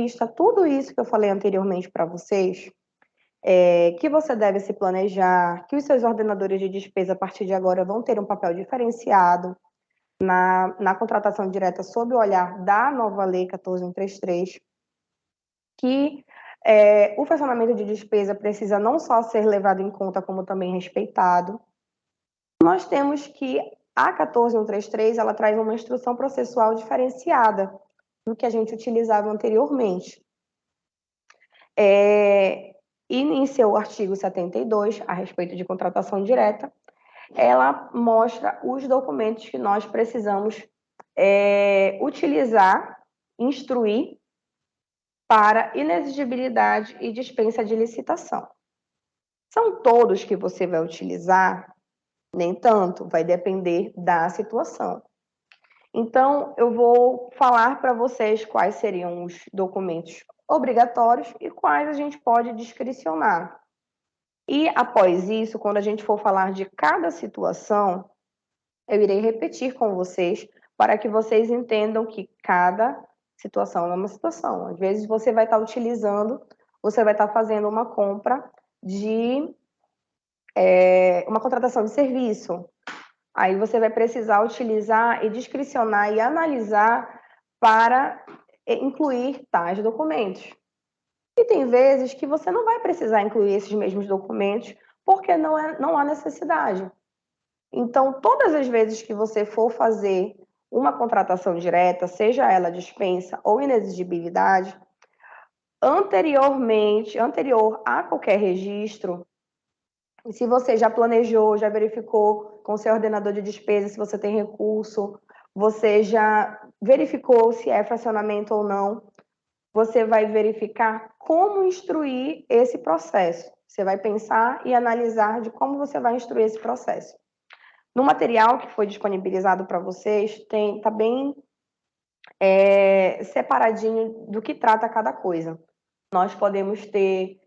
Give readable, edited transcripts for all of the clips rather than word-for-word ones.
vista tudo isso que eu falei anteriormente para vocês, que você deve se planejar, que os seus ordenadores de despesa a partir de agora vão ter um papel diferenciado na contratação direta sob o olhar da nova Lei 14.133, que o fracionamento de despesa precisa não só ser levado em conta, como também respeitado. Nós temos que a 14.133, ela traz uma instrução processual diferenciada do que a gente utilizava anteriormente. E em seu artigo 72, a respeito de contratação direta, ela mostra os documentos que nós precisamos utilizar, instruir para inexigibilidade e dispensa de licitação. São todos que você vai utilizar? Nem tanto, vai depender da situação. Então, eu vou falar para vocês quais seriam os documentos obrigatórios e quais a gente pode discricionar. E, após isso, quando a gente for falar de cada situação, eu irei repetir com vocês para que vocês entendam que cada situação é uma situação. Às vezes, você vai estar utilizando, você vai estar fazendo uma compra de uma contratação de serviço. Aí você vai precisar utilizar e discricionar e analisar para incluir tais documentos. E tem vezes que você não vai precisar incluir esses mesmos documentos porque não há necessidade. Então, todas as vezes que você for fazer uma contratação direta, seja ela dispensa ou inexigibilidade, anterior a qualquer registro, se você já planejou, já verificou com seu ordenador de despesa se você tem recurso, você já verificou se é fracionamento ou não, você vai verificar como instruir esse processo. Você vai pensar e analisar de como você vai instruir esse processo. No material que foi disponibilizado para vocês, está bem separadinho do que trata cada coisa. Nós podemos ter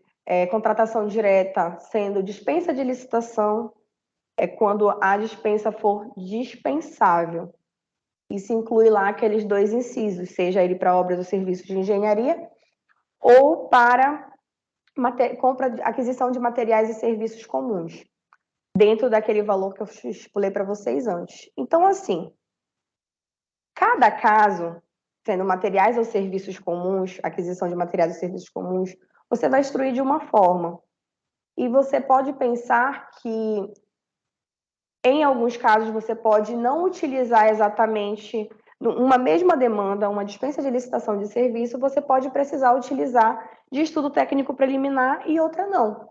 contratação direta sendo dispensa de licitação, quando a dispensa for dispensável. Isso inclui lá aqueles dois incisos, seja ele para obras ou serviços de engenharia ou para aquisição de materiais e serviços comuns, dentro daquele valor que eu estipulei para vocês antes. Então, assim, cada caso, sendo materiais ou serviços comuns, aquisição de materiais e serviços comuns, você vai instruir de uma forma. E você pode pensar que, em alguns casos, você pode não utilizar exatamente uma mesma demanda, uma dispensa de licitação de serviço, você pode precisar utilizar de estudo técnico preliminar e outra não.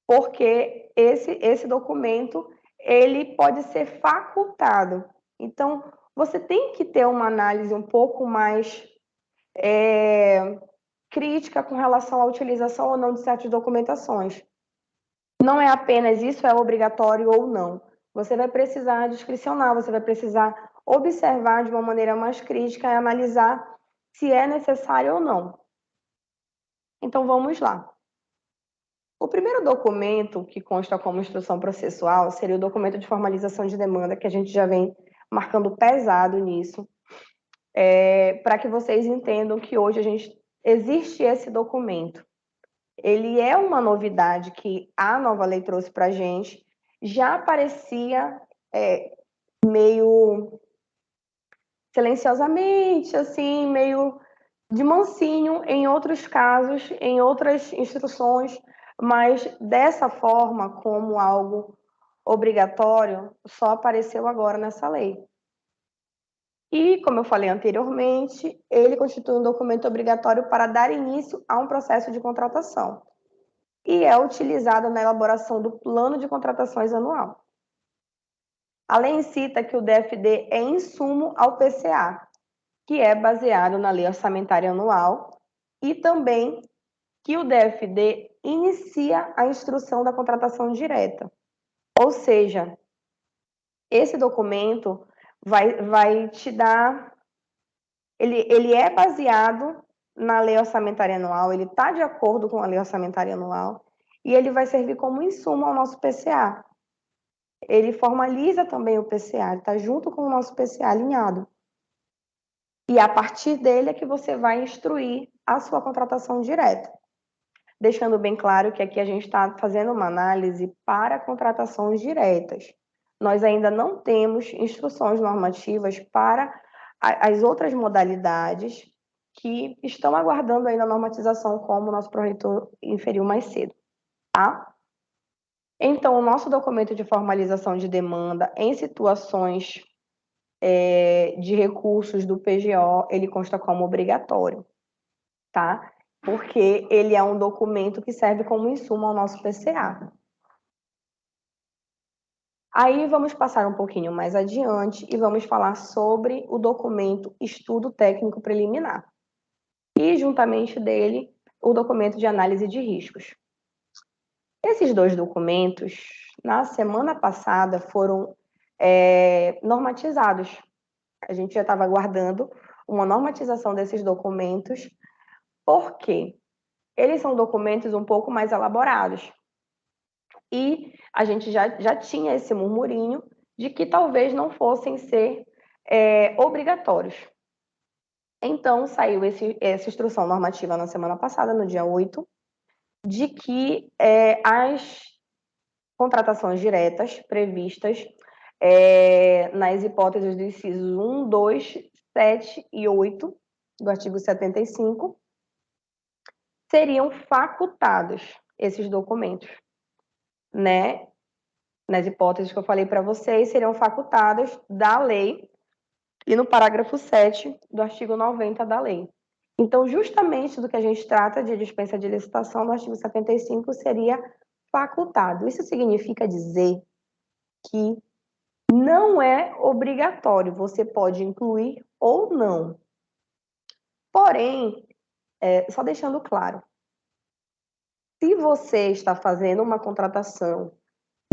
Porque esse documento, ele pode ser facultado. Então, você tem que ter uma análise um pouco mais crítica com relação à utilização ou não de certas documentações. Não é apenas isso é obrigatório ou não. Você vai precisar discricionar, você vai precisar observar de uma maneira mais crítica e analisar se é necessário ou não. Então, vamos lá. O primeiro documento que consta como instrução processual seria o documento de formalização de demanda, que a gente já vem marcando pesado nisso, para que vocês entendam que hoje existe esse documento. Ele é uma novidade que a nova lei trouxe para a gente, já aparecia meio silenciosamente, assim, meio de mansinho em outros casos, em outras instruções, mas dessa forma, como algo obrigatório, só apareceu agora nessa lei. E, como eu falei anteriormente, ele constitui um documento obrigatório para dar início a um processo de contratação e é utilizado na elaboração do plano de contratações anual. A lei cita que o DFD é insumo ao PCA, que é baseado na Lei Orçamentária Anual, e também que o DFD inicia a instrução da contratação direta. Ou seja, esse documento vai te dar... Ele é baseado na Lei Orçamentária Anual, ele está de acordo com a Lei Orçamentária Anual, e ele vai servir como insumo ao nosso PCA. Ele formaliza também o PCA, ele está junto com o nosso PCA alinhado. E a partir dele é que você vai instruir a sua contratação direta. Deixando bem claro que aqui a gente está fazendo uma análise para contratações diretas. Nós ainda não temos instruções normativas para as outras modalidades que estão aguardando aí na normatização, como o nosso proreitor inferiu mais cedo, tá? Então, o nosso documento de formalização de demanda em situações de recursos do PGO, ele consta como obrigatório, tá? Porque ele é um documento que serve como insumo ao nosso PCA. Aí vamos passar um pouquinho mais adiante e vamos falar sobre o documento Estudo Técnico Preliminar e, juntamente dele, o documento de análise de riscos. Esses dois documentos, na semana passada, foram normatizados. A gente já estava aguardando uma normatização desses documentos, porque eles são documentos um pouco mais elaborados. E a gente já tinha esse murmurinho de que talvez não fossem ser obrigatórios. Então, saiu essa instrução normativa na semana passada, no dia 8, de que as contratações diretas previstas nas hipóteses dos incisos 1, 2, 7 e 8 do artigo 75, seriam facultados esses documentos, né? Nas hipóteses que eu falei para vocês, seriam facultadas da lei e no parágrafo 7 do artigo 90 da lei. Então, justamente do que a gente trata de dispensa de licitação no artigo 75 seria facultado. Isso significa dizer que não é obrigatório, você pode incluir ou não. Porém, só deixando claro, se você está fazendo uma contratação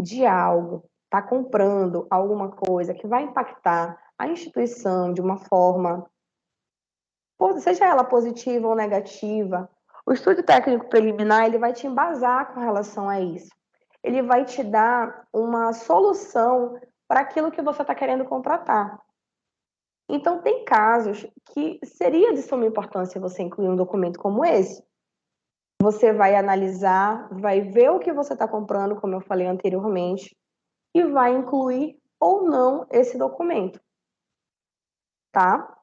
de algo, está comprando alguma coisa que vai impactar a instituição de uma forma, seja ela positiva ou negativa, o estudo técnico preliminar ele vai te embasar com relação a isso. Ele vai te dar uma solução para aquilo que você está querendo contratar. Então, tem casos que seria de suma importância você incluir um documento como esse. Você vai analisar, vai ver o que você está comprando, como eu falei anteriormente, e vai incluir ou não esse documento, tá?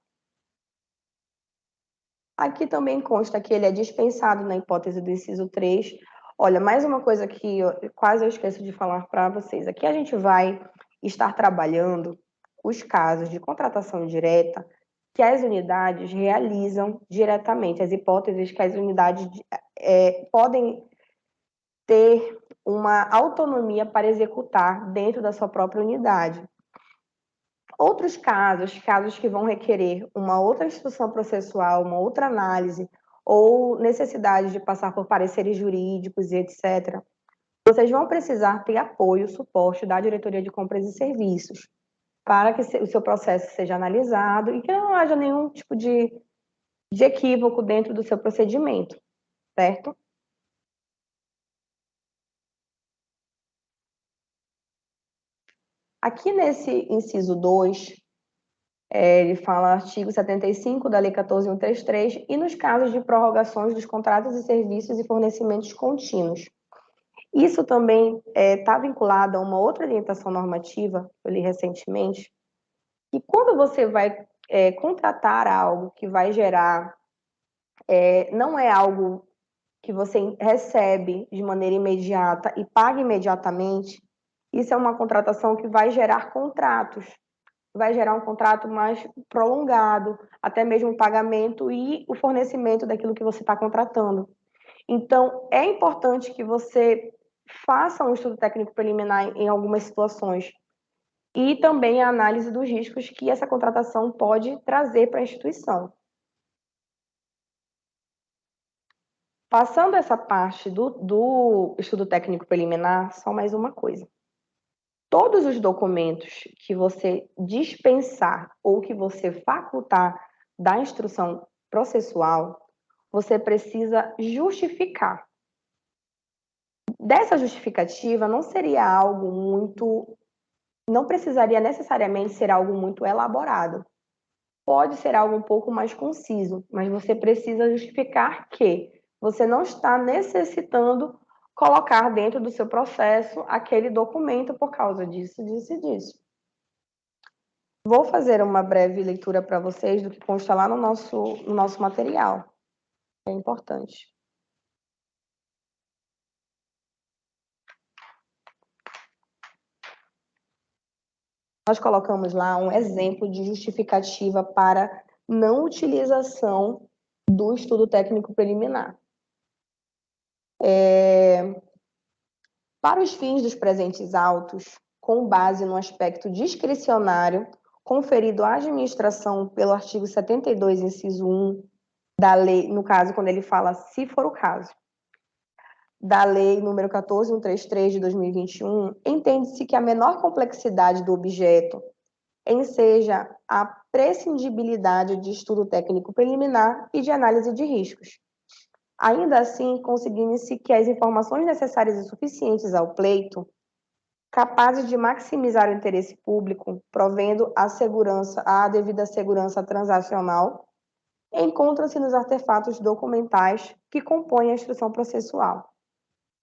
Aqui também consta que ele é dispensado na hipótese do inciso 3. Olha, mais uma coisa que quase eu esqueço de falar para vocês. Aqui a gente vai estar trabalhando os casos de contratação direta que as unidades realizam diretamente, as hipóteses que as unidades podem ter uma autonomia para executar dentro da sua própria unidade. Outros casos que vão requerer uma outra instrução processual, uma outra análise, ou necessidade de passar por pareceres jurídicos e etc., vocês vão precisar ter apoio, suporte da Diretoria de Compras e Serviços, para que o seu processo seja analisado e que não haja nenhum tipo de equívoco dentro do seu procedimento, certo? Aqui nesse inciso 2, ele fala artigo 75 da Lei 14.133 e nos casos de prorrogações dos contratos de serviços e fornecimentos contínuos. Isso também está vinculado a uma outra orientação normativa, que eu li recentemente, que quando você vai contratar algo que vai gerar, não é algo que você recebe de maneira imediata e paga imediatamente, isso é uma contratação que vai gerar contratos, vai gerar um contrato mais prolongado, até mesmo o pagamento e o fornecimento daquilo que você está contratando. Então, é importante que você faça um estudo técnico preliminar em algumas situações e também a análise dos riscos que essa contratação pode trazer para a instituição. Passando essa parte do estudo técnico preliminar, só mais uma coisa. Todos os documentos que você dispensar ou que você facultar da instrução processual, você precisa justificar. Dessa justificativa não seria algo muito, não precisaria necessariamente ser algo muito elaborado. pode ser algo um pouco mais conciso, mas você precisa justificar que você não está necessitando colocar dentro do seu processo aquele documento por causa disso, disso e disso. Vou fazer uma breve leitura para vocês do que consta lá no nosso material. É importante. Nós colocamos lá um exemplo de justificativa para não utilização do estudo técnico preliminar. Para os fins dos presentes autos, com base no aspecto discricionário conferido à administração pelo artigo 72, inciso 1 da lei, no caso, quando ele fala se for o caso, da lei número 14133 de 2021, entende-se que a menor complexidade do objeto enseja a prescindibilidade de estudo técnico preliminar e de análise de riscos. Ainda assim, conseguindo-se que as informações necessárias e suficientes ao pleito, capazes de maximizar o interesse público, provendo a devida segurança transacional, encontram-se nos artefatos documentais que compõem a instrução processual.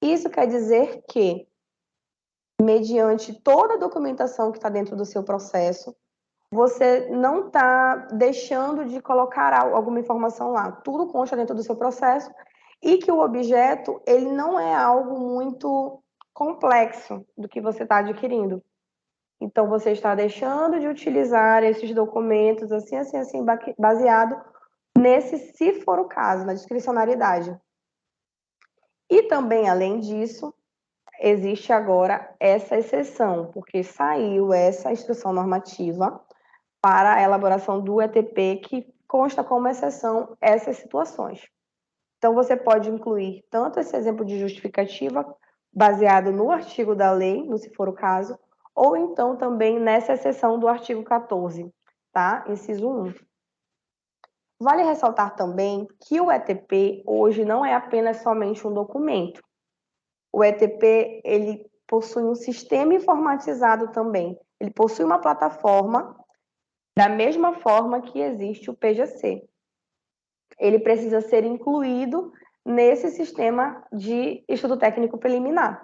Isso quer dizer que, mediante toda a documentação que está dentro do seu processo, você não está deixando de colocar alguma informação lá. Tudo consta dentro do seu processo e que o objeto ele não é algo muito complexo do que você está adquirindo. Então, você está deixando de utilizar esses documentos assim, baseado nesse, se for o caso, na discricionariedade. E também, além disso, existe agora essa exceção, porque saiu essa instrução normativa para a elaboração do ETP, que consta como exceção essas situações. Então, você pode incluir tanto esse exemplo de justificativa, baseado no artigo da lei, no se for o caso, ou então também nessa exceção do artigo 14, tá? Inciso 1. Vale ressaltar também que o ETP hoje não é apenas somente um documento. O ETP, ele possui um sistema informatizado também. Ele possui uma plataforma da mesma forma que existe o PGC. Ele precisa ser incluído nesse sistema de estudo técnico preliminar.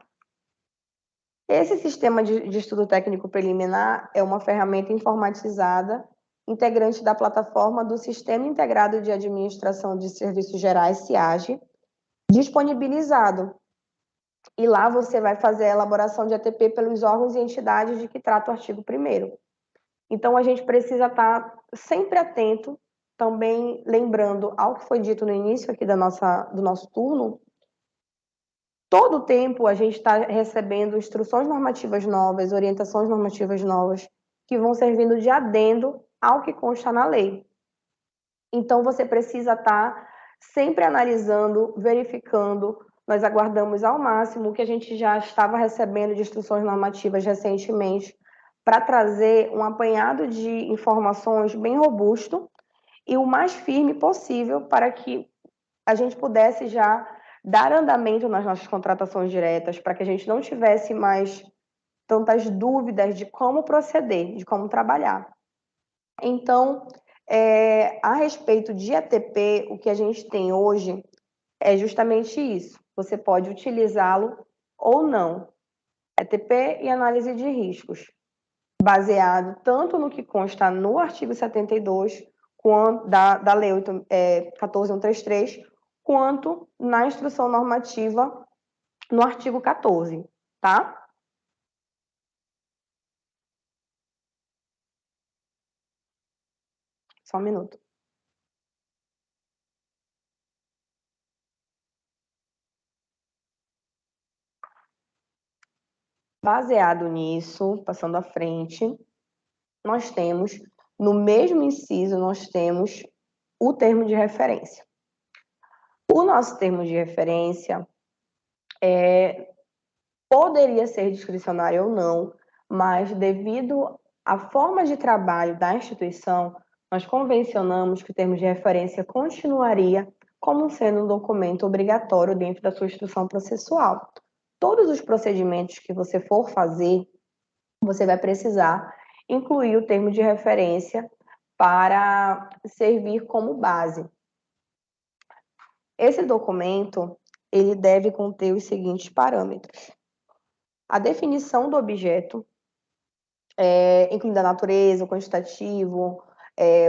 Esse sistema de estudo técnico preliminar é uma ferramenta informatizada, integrante da plataforma do Sistema Integrado de Administração de Serviços Gerais, SIAGE, disponibilizado. E lá você vai fazer a elaboração de ATP pelos órgãos e entidades de que trata o artigo 1º. Então, a gente precisa estar sempre atento, também lembrando ao que foi dito no início aqui do nosso turno. Todo o tempo a gente está recebendo instruções normativas novas, orientações normativas novas, que vão servindo de adendo ao que consta na lei. Então, você precisa estar sempre analisando, verificando. Nós aguardamos ao máximo o que a gente já estava recebendo de instruções normativas recentemente, para trazer um apanhado de informações bem robusto e o mais firme possível para que a gente pudesse já dar andamento nas nossas contratações diretas, para que a gente não tivesse mais tantas dúvidas de como proceder, de como trabalhar. Então, a respeito de ATP, o que a gente tem hoje é justamente isso. Você pode utilizá-lo ou não. ATP e análise de riscos, baseado tanto no que consta no artigo 72 da Lei 14133, quanto na instrução normativa no artigo 14, tá? Só um minuto. Baseado nisso, passando à frente, nós temos, no mesmo inciso, nós temos o termo de referência. O nosso termo de referência poderia ser discricionário ou não, mas devido à forma de trabalho da instituição, nós convencionamos que o termo de referência continuaria como sendo um documento obrigatório dentro da sua instrução processual. Todos os procedimentos que você for fazer, você vai precisar incluir o termo de referência para servir como base. Esse documento, ele deve conter os seguintes parâmetros: a definição do objeto, incluindo a natureza, o quantitativo,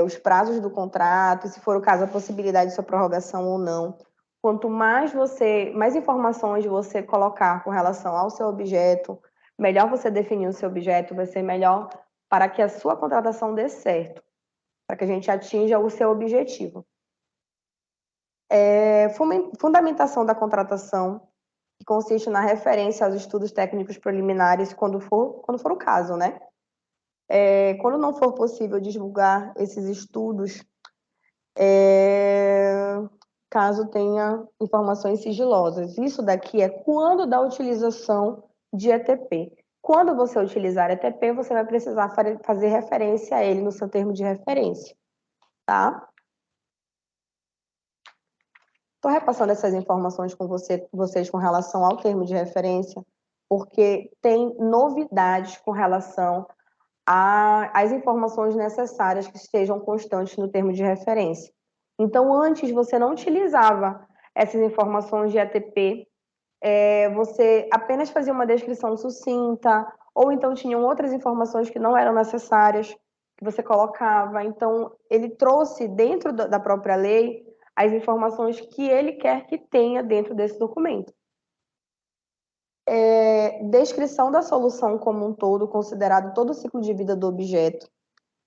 os prazos do contrato, se for o caso, a possibilidade de sua prorrogação ou não. Quanto mais informações você colocar com relação ao seu objeto, melhor você definir o seu objeto, vai ser melhor para que a sua contratação dê certo, para que a gente atinja o seu objetivo. Fundamentação da contratação, que consiste na referência aos estudos técnicos preliminares, quando for o caso, né? Quando não for possível divulgar esses estudos, caso tenha informações sigilosas. Isso daqui é quando da utilização de ETP. Quando você utilizar ETP, você vai precisar fazer referência a ele no seu termo de referência, tá? Estou repassando essas informações com vocês com relação ao termo de referência, porque tem novidades com relação às informações necessárias que estejam constantes no termo de referência. Então, antes você não utilizava essas informações de ATP, você apenas fazia uma descrição sucinta, ou então tinham outras informações que não eram necessárias, que você colocava. Então, ele trouxe dentro da própria lei as informações que ele quer que tenha dentro desse documento. Descrição da solução como um todo, considerado todo o ciclo de vida do objeto.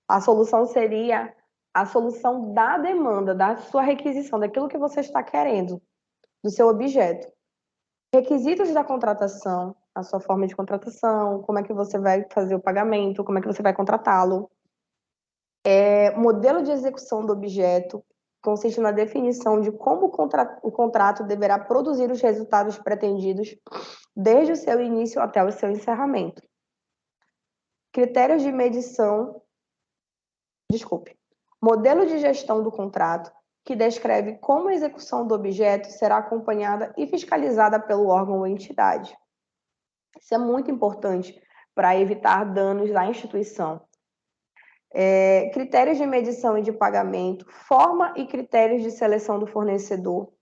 A solução seria a solução da demanda, da sua requisição, daquilo que você está querendo, do seu objeto. Requisitos da contratação, a sua forma de contratação, como é que você vai fazer o pagamento, como é que você vai contratá-lo. Modelo de execução do objeto, consiste na definição de como o contrato deverá produzir os resultados pretendidos desde o seu início até o seu encerramento. Critérios de medição, modelo de gestão do contrato, que descreve como a execução do objeto será acompanhada e fiscalizada pelo órgão ou entidade. Isso é muito importante para evitar danos à instituição. Critérios de medição e de pagamento, forma e critérios de seleção do fornecedor,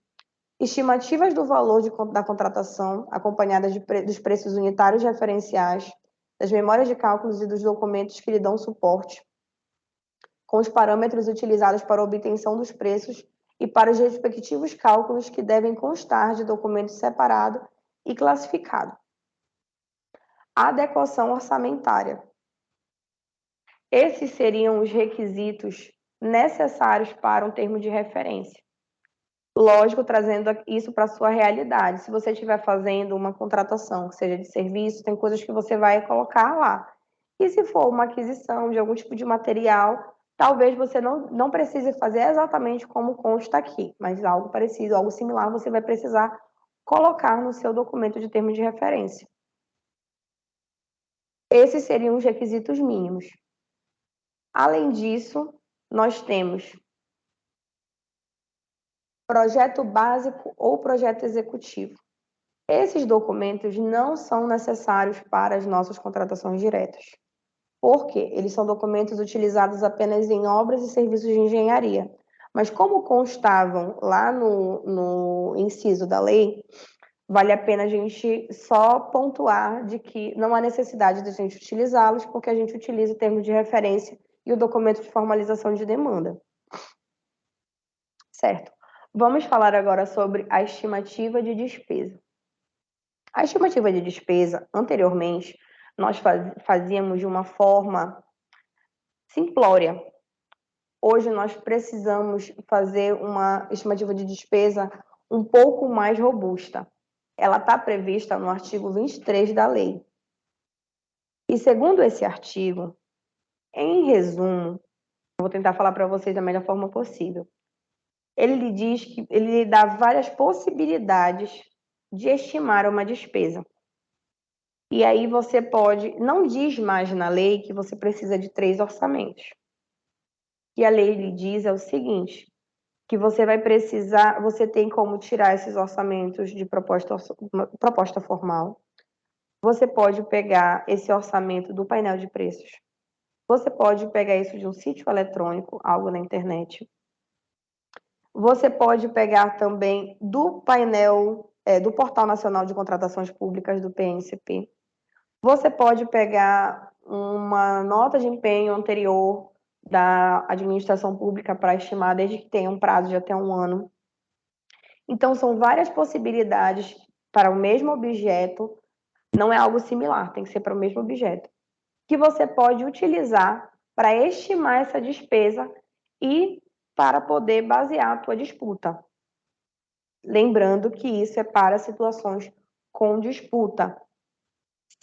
estimativas do valor da contratação, acompanhadas dos preços unitários referenciais, das memórias de cálculos e dos documentos que lhe dão suporte, com os parâmetros utilizados para a obtenção dos preços e para os respectivos cálculos que devem constar de documento separado e classificado. Adequação orçamentária. Esses seriam os requisitos necessários para um termo de referência. Lógico, trazendo isso para a sua realidade. Se você estiver fazendo uma contratação, que seja de serviço, tem coisas que você vai colocar lá. E se for uma aquisição de algum tipo de material, talvez você não precise fazer exatamente como consta aqui, mas algo parecido, algo similar, você vai precisar colocar no seu documento de termo de referência. Esses seriam os requisitos mínimos. Além disso, nós temos projeto básico ou projeto executivo. Esses documentos não são necessários para as nossas contratações diretas. Por quê? Eles são documentos utilizados apenas em obras e serviços de engenharia. Mas como constavam lá no inciso da lei, vale a pena a gente só pontuar de que não há necessidade de a gente utilizá-los, porque a gente utiliza o termo de referência e o documento de formalização de demanda. Certo. Vamos falar agora sobre a estimativa de despesa. A estimativa de despesa, anteriormente, nós fazíamos de uma forma simplória. Hoje nós precisamos fazer uma estimativa de despesa um pouco mais robusta. Ela está prevista no artigo 23 da lei. E segundo esse artigo, em resumo, vou tentar falar para vocês da melhor forma possível. Ele lhe diz que ele lhe dá várias possibilidades de estimar uma despesa. E aí você pode, não diz mais na lei que você precisa de 3 orçamentos. O que a lei lhe diz é o seguinte, que você vai precisar, você tem como tirar esses orçamentos de proposta formal. Você pode pegar esse orçamento do painel de preços. Você pode pegar isso de um sítio eletrônico, algo na internet. Você pode pegar também do painel, do Portal Nacional de Contratações Públicas, do PNCP. Você pode pegar uma nota de empenho anterior da administração pública para estimar, desde que tenha um prazo de até 1 ano. Então, são várias possibilidades para o mesmo objeto, não é algo similar, tem que ser para o mesmo objeto, que você pode utilizar para estimar essa despesa e para poder basear a tua disputa. Lembrando que isso é para situações com disputa.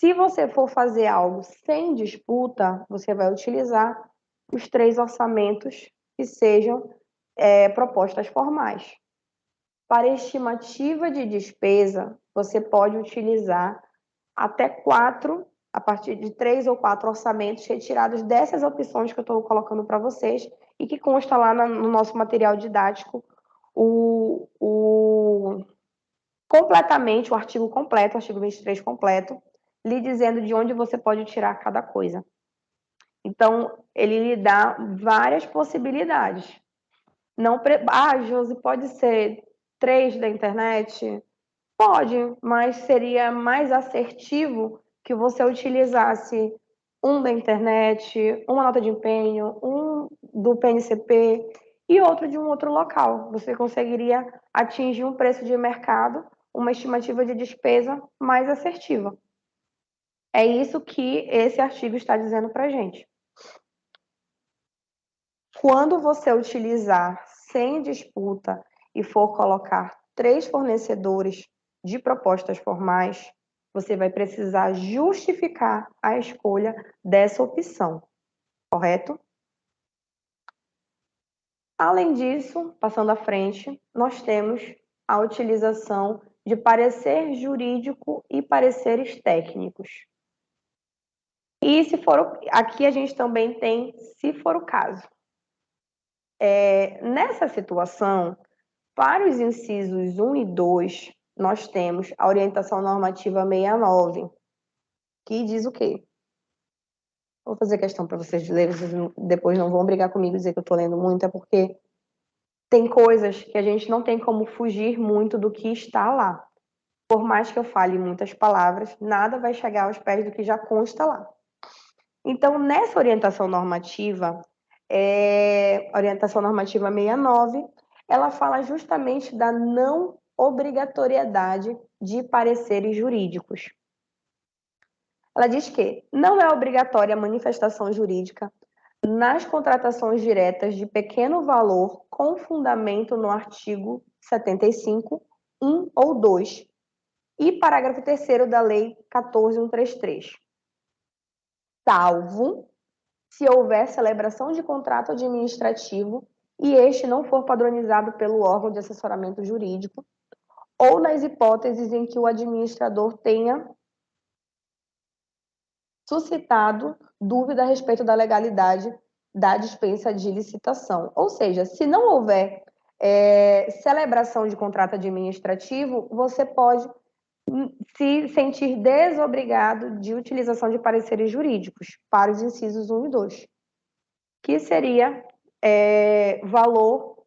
Se você for fazer algo sem disputa, você vai utilizar os 3 orçamentos que sejam propostas formais. Para estimativa de despesa, você pode utilizar até 4, a partir de 3 ou 4 orçamentos retirados dessas opções que eu estou colocando para vocês e que consta lá no nosso material didático completamente, o artigo completo, o artigo 23 completo, lhe dizendo de onde você pode tirar cada coisa. Então, ele lhe dá várias possibilidades. Não, Josi, pode ser 3 da internet? Pode, mas seria mais assertivo que você utilizasse um da internet, uma nota de empenho, um do PNCP e outro de um outro local. Você conseguiria atingir um preço de mercado, uma estimativa de despesa mais assertiva. É isso que esse artigo está dizendo para a gente. Quando você utilizar sem disputa e for colocar 3 fornecedores de propostas formais, você vai precisar justificar a escolha dessa opção, correto? Além disso, passando à frente, nós temos a utilização de parecer jurídico e pareceres técnicos. E se for, aqui a gente também tem, se for o caso. Nessa situação, para os incisos 1 e 2, nós temos a orientação normativa 69, que diz o quê? Vou fazer questão para vocês lerem, vocês depois não vão brigar comigo e dizer que eu estou lendo muito, é porque tem coisas que a gente não tem como fugir muito do que está lá. Por mais que eu fale muitas palavras, nada vai chegar aos pés do que já consta lá. Então, nessa orientação normativa, orientação normativa 69, ela fala justamente da não obrigatoriedade de pareceres jurídicos. Ela diz que não é obrigatória a manifestação jurídica nas contratações diretas de pequeno valor com fundamento no artigo 75, 1 ou 2 e parágrafo 3º da Lei 14.133, salvo se houver celebração de contrato administrativo e este não for padronizado pelo órgão de assessoramento jurídico, ou nas hipóteses em que o administrador tenha suscitado dúvida a respeito da legalidade da dispensa de licitação. Ou seja, se não houver celebração de contrato administrativo, você pode se sentir desobrigado de utilização de pareceres jurídicos para os incisos 1 e 2, que seria valor,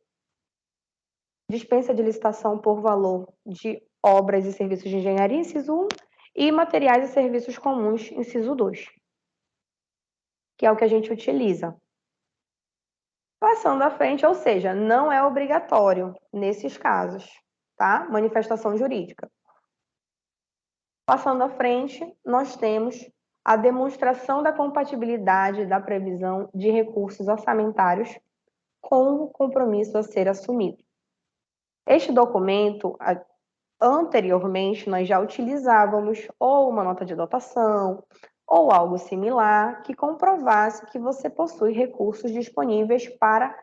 dispensa de licitação por valor de obras e serviços de engenharia, inciso 1, e materiais e serviços comuns, inciso 2, que é o que a gente utiliza. Passando à frente, ou seja, não é obrigatório nesses casos, tá? Manifestação jurídica. Passando à frente, nós temos a demonstração da compatibilidade da previsão de recursos orçamentários com o compromisso a ser assumido. Este documento, anteriormente, nós já utilizávamos ou uma nota de dotação ou algo similar que comprovasse que você possui recursos disponíveis para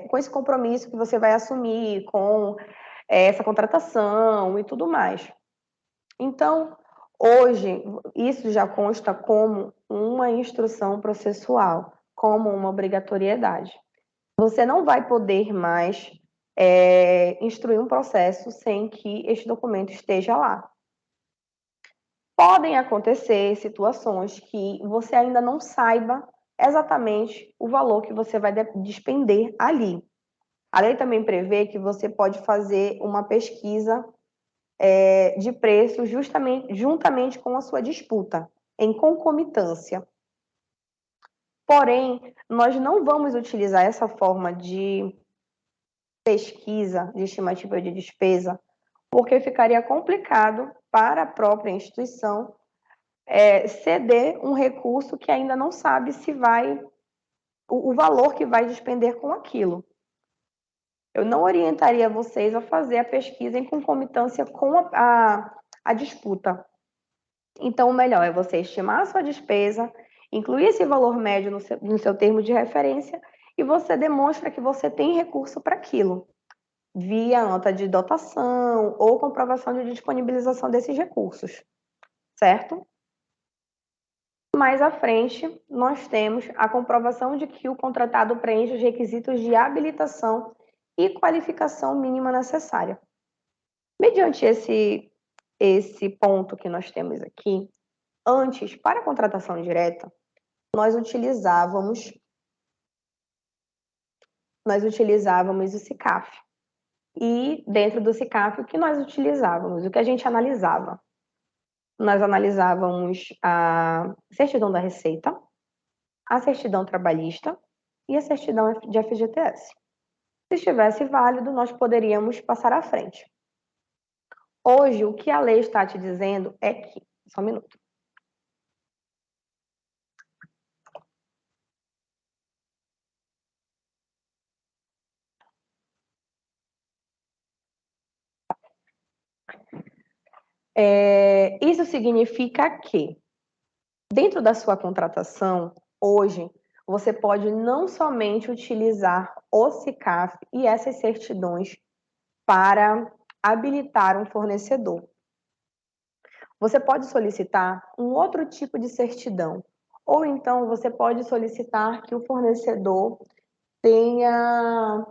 com esse compromisso que você vai assumir com essa contratação e tudo mais. Então, hoje, isso já consta como uma instrução processual, como uma obrigatoriedade. Você não vai poder mais instruir um processo sem que este documento esteja lá. Podem acontecer situações que você ainda não saiba exatamente o valor que você vai despender ali. A lei também prevê que você pode fazer uma pesquisa de preço juntamente com a sua disputa, em concomitância. Porém, nós não vamos utilizar essa forma de pesquisa de estimativa de despesa, porque ficaria complicado para a própria instituição ceder um recurso que ainda não sabe se vai, o valor que vai despender com aquilo. Eu não orientaria vocês a fazer a pesquisa em concomitância com a disputa. Então, o melhor é você estimar a sua despesa, incluir esse valor médio no seu termo de referência e você demonstra que você tem recurso para aquilo, via nota de dotação ou comprovação de disponibilização desses recursos, certo? Mais à frente, nós temos a comprovação de que o contratado preenche os requisitos de habilitação e qualificação mínima necessária. Mediante esse ponto que nós temos aqui, antes, para a contratação direta, nós utilizávamos o SICAF. E dentro do SICAF, o que nós utilizávamos? O que a gente analisava? Nós analisávamos a certidão da Receita, a certidão trabalhista e a certidão de FGTS. Se estivesse válido, nós poderíamos passar à frente. Hoje, o que a lei está te dizendo é que... Só um minuto. Isso significa que, dentro da sua contratação, hoje, você pode não somente utilizar o SICAF e essas certidões para habilitar um fornecedor. Você pode solicitar um outro tipo de certidão, ou então você pode solicitar que o fornecedor tenha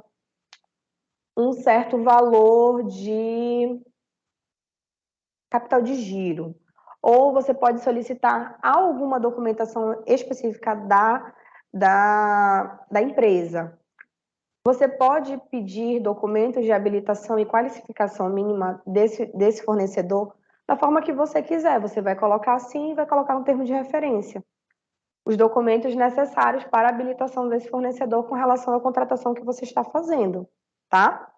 um certo valor de capital de giro, ou você pode solicitar alguma documentação específica da empresa. Você pode pedir documentos de habilitação e qualificação mínima desse fornecedor da forma que você quiser. Você vai colocar assim e vai colocar no termo de referência os documentos necessários para a habilitação desse fornecedor com relação à contratação que você está fazendo, tá?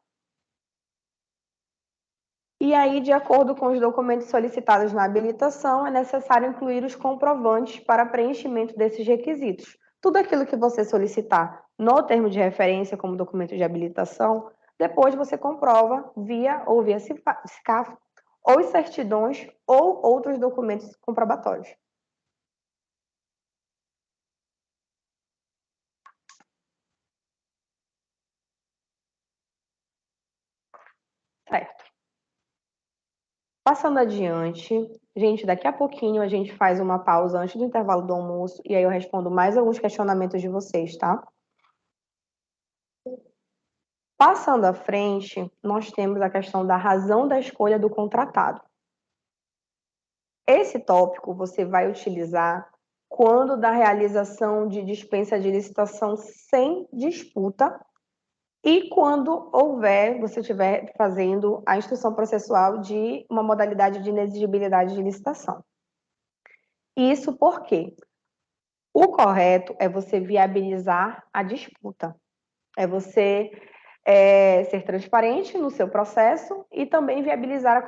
E aí, de acordo com os documentos solicitados na habilitação, é necessário incluir os comprovantes para preenchimento desses requisitos. Tudo aquilo que você solicitar no termo de referência como documento de habilitação, depois você comprova via SICAF, ou certidões, ou outros documentos comprobatórios. Certo. Passando adiante, gente, daqui a pouquinho a gente faz uma pausa antes do intervalo do almoço e aí eu respondo mais alguns questionamentos de vocês, tá? Passando à frente, nós temos a questão da razão da escolha do contratado. Esse tópico você vai utilizar quando da realização de dispensa de licitação sem disputa e quando você estiver fazendo a instrução processual de uma modalidade de inexigibilidade de licitação. Isso porque o correto é você viabilizar a disputa, é você ser transparente no seu processo e também viabilizar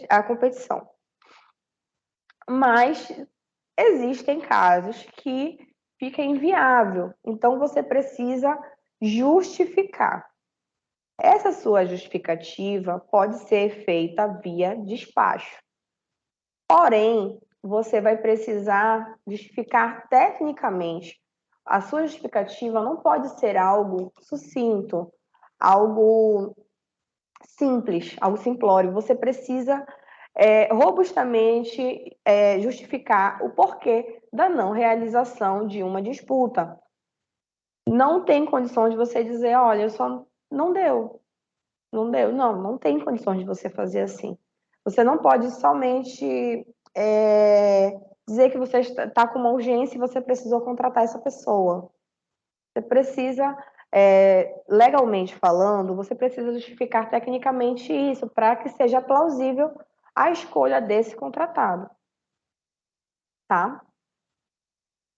a competição. Mas existem casos que fica inviável, então você precisa justificar. Essa sua justificativa pode ser feita via despacho. Porém, você vai precisar justificar tecnicamente. A sua justificativa não pode ser algo sucinto, algo simples, algo simplório. Você precisa robustamente justificar o porquê da não realização de uma disputa. Não tem condições de você dizer, olha, só não deu, não tem condições de você fazer assim. Você não pode somente dizer que você está com uma urgência e você precisou contratar essa pessoa. Você precisa, legalmente falando, você precisa justificar tecnicamente isso para que seja plausível a escolha desse contratado, tá?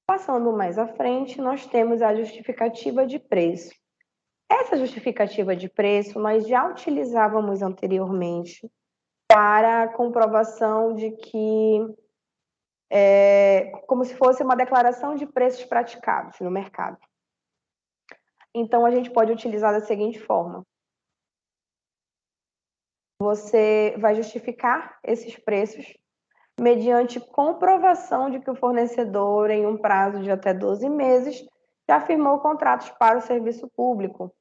Passando mais à frente, nós temos a justificativa de preço. Essa justificativa de preço nós já utilizávamos anteriormente para a comprovação de que, como se fosse uma declaração de preços praticados no mercado. Então, a gente pode utilizar da seguinte forma: você vai justificar esses preços mediante comprovação de que o fornecedor, em um prazo de até 12 meses, já firmou contratos para o serviço público,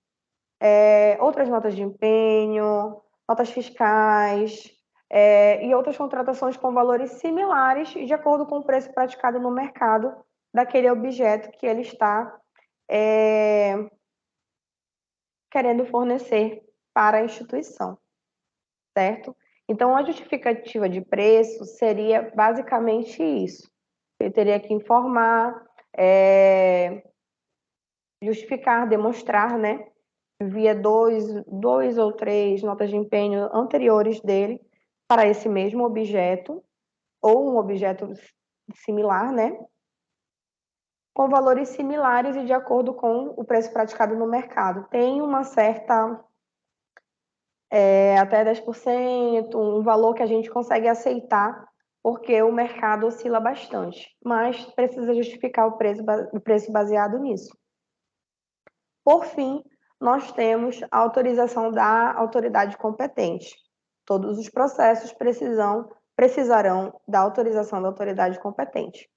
outras notas de empenho, notas fiscais, e outras contratações com valores similares e de acordo com o preço praticado no mercado daquele objeto que ele está querendo fornecer para a instituição, certo? Então, a justificativa de preço seria basicamente isso. Ele teria que informar, justificar, demonstrar, né, via dois ou três notas de empenho anteriores dele para esse mesmo objeto, ou um objeto similar, né, com valores similares e de acordo com o preço praticado no mercado. Tem uma certa, até 10%, um valor que a gente consegue aceitar, porque o mercado oscila bastante, mas precisa justificar o preço baseado nisso. Por fim, nós temos a autorização da autoridade competente. Todos os processos precisarão da autorização da autoridade competente.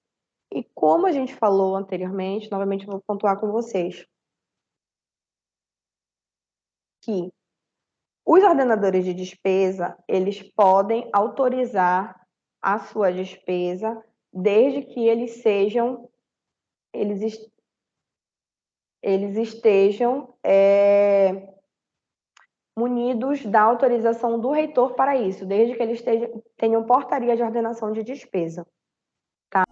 E como a gente falou anteriormente, novamente vou pontuar com vocês, que os ordenadores de despesa, eles podem autorizar a sua despesa desde que eles estejam munidos da autorização do reitor para isso, desde que eles tenham portaria de ordenação de despesa, tá?